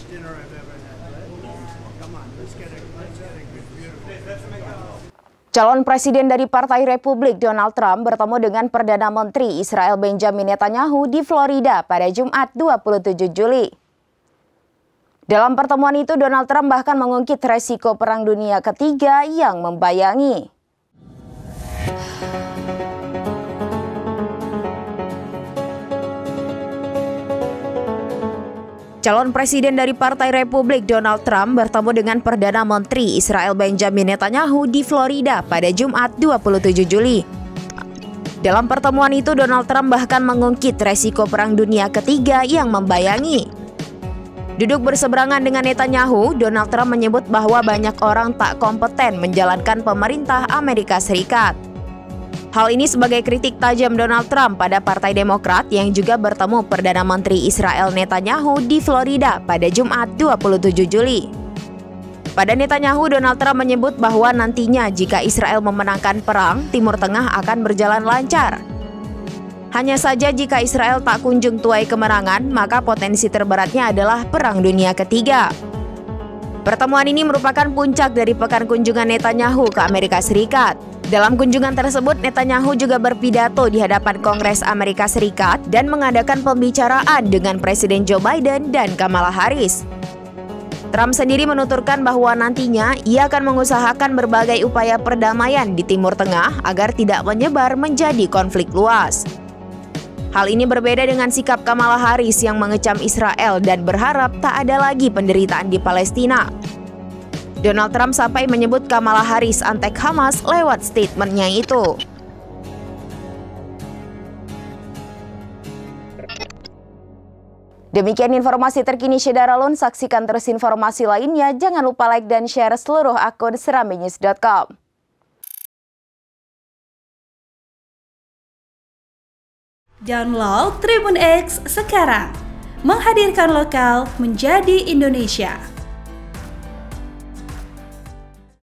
best dinner I've ever had. Come on, let's get a good beautiful. Calon presiden dari Partai Republik Donald Trump bertemu dengan Perdana Menteri Israel Benjamin Netanyahu di Florida pada Jumat 27 Juli. Dalam pertemuan itu, Donald Trump bahkan mengungkit resiko Perang Dunia Ketiga yang membayangi. Calon presiden dari Partai Republik Donald Trump bertemu dengan Perdana Menteri Israel Benjamin Netanyahu di Florida pada Jumat 27 Juli. Dalam pertemuan itu, Donald Trump bahkan mengungkit resiko Perang Dunia Ketiga yang membayangi. Duduk berseberangan dengan Netanyahu, Donald Trump menyebut bahwa banyak orang tak kompeten menjalankan pemerintah Amerika Serikat. Hal ini sebagai kritik tajam Donald Trump pada Partai Demokrat yang juga bertemu Perdana Menteri Israel Netanyahu di Florida pada Jumat 27 Juli. Pada Netanyahu, Donald Trump menyebut bahwa nantinya jika Israel memenangkan perang, Timur Tengah akan berjalan lancar. Hanya saja jika Israel tak kunjung tuai kemenangan, maka potensi terberatnya adalah Perang Dunia Ketiga. Pertemuan ini merupakan puncak dari pekan kunjungan Netanyahu ke Amerika Serikat. Dalam kunjungan tersebut, Netanyahu juga berpidato di hadapan Kongres Amerika Serikat dan mengadakan pembicaraan dengan Presiden Joe Biden dan Kamala Harris. Trump sendiri menuturkan bahwa nantinya ia akan mengusahakan berbagai upaya perdamaian di Timur Tengah agar tidak menyebar menjadi konflik luas. Hal ini berbeda dengan sikap Kamala Harris yang mengecam Israel dan berharap tak ada lagi penderitaan di Palestina. Donald Trump sampai menyebut Kamala Harris antek Hamas lewat statementnya itu. Demikian informasi terkini Syedaralun. Saksikan terus informasi lainnya. Jangan lupa like dan share seluruh akun serambinews.com. Download Tribun X sekarang. Menghadirkan lokal menjadi Indonesia.